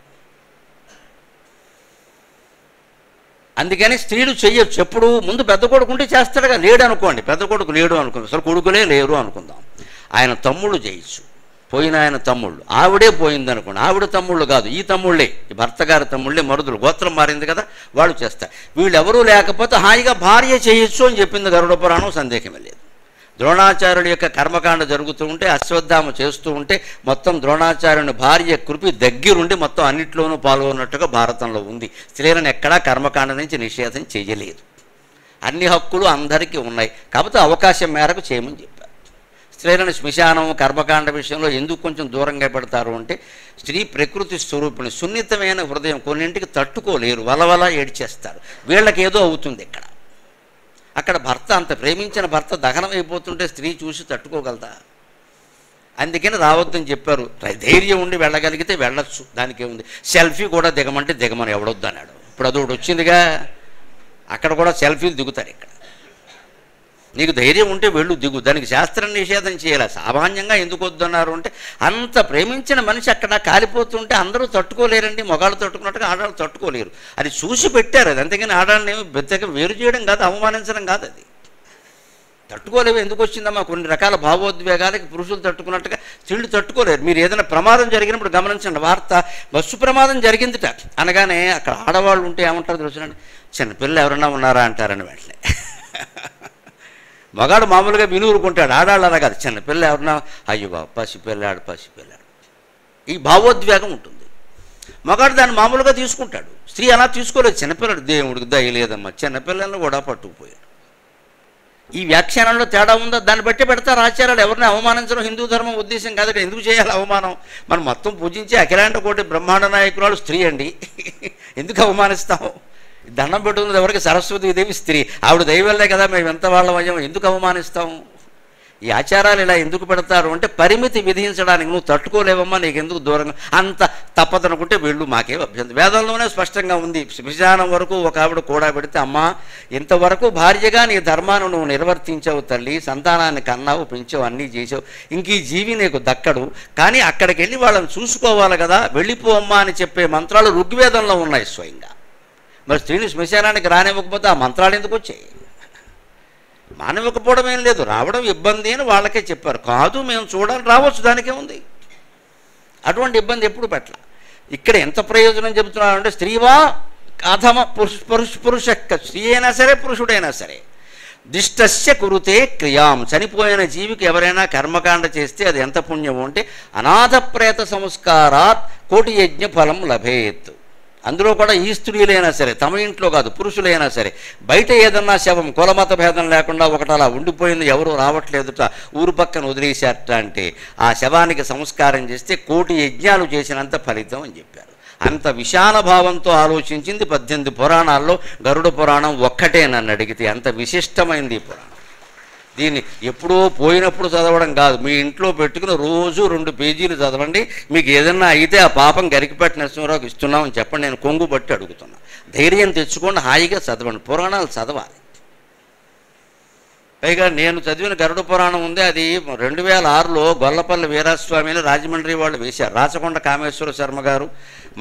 అందుకని స్త్రీలు చెయ్యొచ్చు. ఎప్పుడు ముందు పెద్ద కొడుకుంటే చేస్తాడుగా, లేడు అనుకోండి, పెద్ద కొడుకు లేడు అనుకుందాం, అసలు కొడుకులే లేరు అనుకుందాం. ఆయన తమ్ముళ్ళు చేయొచ్చు, పోయిన ఆయన తమ్ముళ్ళు. ఆవిడే పోయింది అనుకోండి, ఆవిడ తమ్ముళ్ళు కాదు, ఈ తమ్ముళ్ళే, ఈ భర్త గారి తమ్ముళ్ళే, మరుదులు, గోత్రం మారింది కదా, వాళ్ళు చేస్తారు. వీళ్ళెవరూ లేకపోతే హాయిగా భార్య చేయొచ్చు అని చెప్పింది గరుడ పురాణం, సందేహమే లేదు. ద్రోణాచార్యుడి యొక్క కర్మకాండ జరుగుతూ ఉంటే, అశ్వత్థామ చేస్తూ ఉంటే మొత్తం ద్రోణాచార్యుని భార్య కృపి దగ్గరుండి మొత్తం అన్నిట్లోనూ పాల్గొన్నట్టుగా భారతంలో ఉంది. స్త్రీలను ఎక్కడా కర్మకాండ నుంచి నిషేధం చేయలేదు. అన్ని హక్కులు అందరికీ ఉన్నాయి, కాకపోతే అవకాశం మేరకు చేయమని చెప్పారు. స్త్రీలను శ్మశానం కర్మకాండ విషయంలో ఎందుకు కొంచెం దూరంగా పెడతారు అంటే, స్త్రీ ప్రకృతి స్వరూపిణి, సున్నితమైన హృదయం, కొన్నింటికి తట్టుకోలేరు, వలవల ఏడ్చేస్తారు. వీళ్ళకి ఏదో అవుతుంది ఇక్కడ. అక్కడ భర్త, అంత ప్రేమించిన భర్త దహనం అయిపోతుంటే స్త్రీ చూసి తట్టుకోగలదా? అందుకని రావద్దని చెప్పారు. ధైర్యం ఉండి వెళ్ళగలిగితే వెళ్ళొచ్చు, దానికేముంది. సెల్ఫీ కూడా దిగమంటే దిగమని ఎవడొద్దు అన్నాడు. ఇప్పుడు అదొకటి వచ్చిందిగా, అక్కడ కూడా సెల్ఫీలు దిగుతారు. ఇక్కడ నీకు ధైర్యం ఉంటే వెళ్ళు, దిగు, దానికి శాస్త్రం నిషేధం చేయాలి. సామాన్యంగా ఎందుకు వద్దన్నారు అంటే, అంత ప్రేమించిన మనిషి అక్కడ కాలిపోతుంటే అందరూ తట్టుకోలేరండి. మగాళ్ళు తట్టుకున్నట్టుగా ఆడాళ్ళు తట్టుకోలేరు. అది చూసి పెట్టారు అది, అంతేగాని ఆడాళ్ళని ఏమి బెత్తగా వేరు చేయడం కాదు, అవమానించడం కాదు. అది తట్టుకోలేవు. ఎందుకు వచ్చిందమ్మా? కొన్ని రకాల భావోద్వేగాలకి పురుషులు తట్టుకున్నట్టుగా స్త్రీలు తట్టుకోలేరు. మీరు ఏదైనా ప్రమాదం జరిగినప్పుడు గమనించండి, వార్త బస్సు ప్రమాదం జరిగిందిట అనగానే అక్కడ ఆడవాళ్ళు ఉంటే ఏమంటారు తెలుసునండి, చిన్నపిల్లలు ఎవరన్నా ఉన్నారా అంటారని వెంటనే. మగాడు మామూలుగా వినూరుకుంటాడు, ఆడాళ్ళు అలా కాదు, చిన్నపిల్ల ఎవరన్నా, అయ్యో బాబు పసిపిల్లాడు. ఈ భావోద్వేగం ఉంటుంది. మగాడు దాన్ని మామూలుగా తీసుకుంటాడు, స్త్రీ అలా తీసుకోలేదు. చిన్నపిల్లడు దేవుడికి దయ లేదమ్మా, చిన్నపిల్లలను కూడా పట్టుకుపోయాడు. ఈ వ్యాఖ్యానంలో తేడా ఉందా? దాన్ని బట్టి పెడతారు ఆచారాలు. ఎవరిని అవమానించడం హిందూ ధర్మం ఉద్దేశం కాదు. ఎందుకు చేయాలి అవమానం? మనం మొత్తం పూజించి అఖిలాండ కోటి బ్రహ్మాండ నాయకురాలు స్త్రీ అండి, ఎందుకు అవమానిస్తాం? దండం పెట్టుకుంది ఎవరికి? సరస్వతీదేవి స్త్రీ, ఆవిడ దైవల్లే కదా మేము ఎంత వాళ్ళం అయ్యాం, ఎందుకు అవమానిస్తాం? ఈ ఆచారాలు ఇలా ఎందుకు పెడతారు అంటే, పరిమితి విధించడానికి. నువ్వు తట్టుకోలేవమ్మా, నీకు ఎందుకు దూరంగా, అంత తప్పదనుకుంటే వెళ్ళు, మాకేం అభ్యంతరం. వేదంలోనే స్పష్టంగా ఉంది. శ్మశానం వరకు ఒక ఆవిడ కూడా పెడితే, అమ్మా ఇంతవరకు భార్యగా నీ ధర్మాన్ని నువ్వు నిర్వర్తించావు తల్లి, సంతానాన్ని కన్నావు, పెంచావు, అన్నీ చేసావు, ఇంక ఈ జీవి నీకు దక్కడు, కానీ అక్కడికి వెళ్ళి వాళ్ళని చూసుకోవాలి కదా, వెళ్ళిపో అమ్మా అని చెప్పే మంత్రాలు ఋగ్వేదంలో ఉన్నాయి స్వయంగా. మరి స్త్రీని శ్మశానానికి రానివ్వకపోతే ఆ మంత్రాలు ఎందుకు వచ్చాయి? మానివ్వకపోవడం ఏం లేదు, రావడం ఇబ్బంది అని వాళ్ళకే చెప్పారు. కాదు మేము చూడాలి, రావచ్చు, దానికే ఉంది. అటువంటి ఇబ్బంది ఎప్పుడు పెట్టాల. ఇక్కడ ఎంత ప్రయోజనం చెబుతున్నారంటే, స్త్రీవా అధమ పురుష స్త్రీ అయినా సరే పురుషుడైనా సరే దిష్టస్య కురుతే క్రియాం, చనిపోయిన జీవికి ఎవరైనా కర్మకాండ చేస్తే అది ఎంత పుణ్యం అంటే అనాథ ప్రేత సంస్కారాత్ కోటి యజ్ఞ ఫలం లభేత్. అందులో కూడా ఈ స్త్రీలైనా సరే, తమ ఇంట్లో కాదు పురుషులైనా సరే, బయట ఏదన్నా శవం కులమత భేదం లేకుండా ఒకటి అలా ఉండిపోయింది, ఎవరు రావట్లేదుట, ఊరు పక్కన వదిలేశారట అంటే ఆ శవానికి సంస్కారం చేస్తే కోటి యజ్ఞాలు చేసినంత ఫలితం అని చెప్పారు. అంత విశాల భావంతో ఆలోచించింది 18 పురాణాల్లో గరుడ పురాణం ఒక్కటే. నన్ను అడిగితే అంత విశిష్టమైంది ఈ పురాణం. దీన్ని ఎప్పుడో పోయినప్పుడు చదవడం కాదు, మీ ఇంట్లో పెట్టుకుని రోజు 2 పేజీలు చదవండి. మీకు ఏదన్నా అయితే ఆ పాపం గరికిపెట్టి నరసింహరావుకి ఇస్తున్నామని చెప్పండి, నేను కొంగు బట్టి అడుగుతున్నా. ధైర్యం తెచ్చుకోండి, హాయిగా చదవండి, పురాణాలు చదవాలి. పైగా నేను చదివిన గరుడ పురాణం ఉంది, అది 2006లో గొల్లపల్లి వీరాస్వామిని రాజమండ్రి వాళ్ళు వేశారు. రాచకొండ కామేశ్వర శర్మ గారు,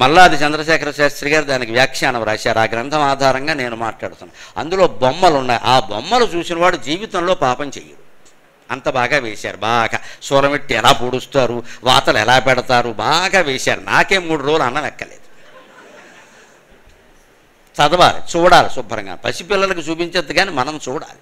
మల్లాది చంద్రశేఖర శాస్త్రి గారు దానికి వ్యాఖ్యానం రాశారు. ఆ గ్రంథం ఆధారంగా నేను మాట్లాడుతున్నాను. అందులో బొమ్మలు ఉన్నాయి. ఆ బొమ్మలు చూసిన వాడు జీవితంలో పాపం చెయ్యడు. అంత బాగా వేశారు. బాగా సూరమెట్టి ఎలా పొడుస్తారు, వాతలు ఎలా పెడతారు, బాగా వేశారు. నాకే 3 రోజులు అన్నం ఎక్కలేదు. చదవాలి, చూడాలి శుభ్రంగా. పసిపిల్లలకు చూపించద్దు కానీ మనం చూడాలి.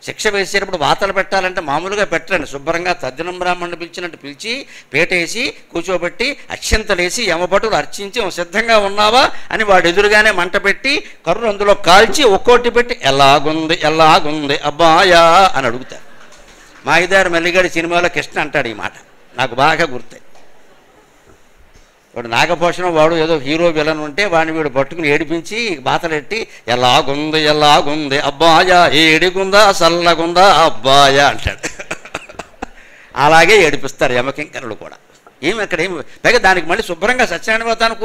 శిక్ష వేసేటప్పుడు వాతలు పెట్టాలంటే మామూలుగా పెట్టండి, శుభ్రంగా తద్దినం బ్రాహ్మణుని పిలిచినట్టు పిలిచి పేటేసి కూర్చోబెట్టి అక్షంతలేసి యమభటులు అర్చించి సిద్ధంగా ఉన్నావా అని వాడు ఎదురుగానే మంట పెట్టి కర్రు అందులో కాల్చి ఒక్కోటి పెట్టి ఎలాగుంది ఎలాగుంది అబ్బాయా అని అడుగుతారు. మా ఇదారు మల్లిగాడి సినిమాలో కృష్ణ అంటాడు ఈ మాట, నాకు బాగా గుర్తే. వాడు నాగభూషణం వాడు ఏదో హీరో విలన్ ఉంటే వాడిని వీడు పట్టుకుని ఏడిపించి బాతలెట్టి ఎలాగుంది ఎలాగుంది అబ్బాయా ఏడిగుందా సల్లగుందా అబ్బాయా అంటాడు. అలాగే ఏడిపిస్తారు యమకింకరులు కూడా. ఏమి అక్కడ ఏమి పైగా దానికి మళ్ళీ శుభ్రంగా సత్యనారాయణ వ్రతాన్ని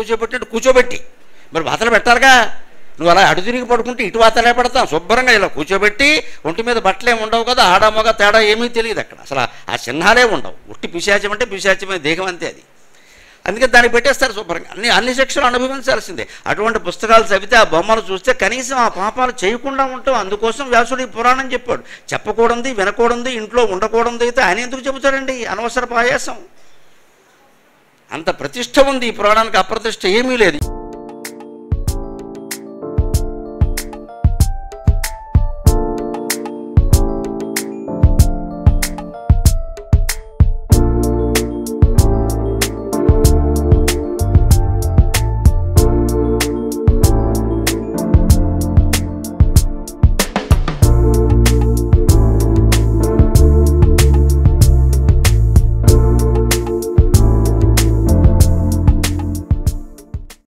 కూర్చోబెట్టి మరి బాతలు పెట్టారుగా. నువ్వు అలా అడు తిరిగి పడుకుంటే ఇటు వాతలే పెడతాం. శుభ్రంగా ఇలా కూర్చోబెట్టి ఒంటి మీద బట్టలే ఉండవు కదా, ఆడమగ తేడా ఏమీ తెలియదు అక్కడ, అసలు ఆ చిహ్నాలే ఉండవు. ఉట్టి పిశాచం అంటే పిశాచమైన దేహం అంతే అది. అందుకే దానికి పెట్టేస్తారు శుభ్రంగా. అన్ని శిక్షలు అనుభవించాల్సిందే. అటువంటి పుస్తకాలు చదివితే ఆ బొమ్మలు చూస్తే కనీసం ఆ పాపాలు చేయకుండా ఉంటాం. అందుకోసం వ్యాసుడు ఈ పురాణం చెప్పాడు. చెప్పకూడదు, వినకూడదు, ఇంట్లో ఉండకూడదు అయితే ఆయన ఎందుకు చెబుతాడండి? అనవసర పాయాసం. అంత ప్రతిష్ట ఉంది ఈ పురాణానికి, అప్రతిష్ట ఏమీ లేదు.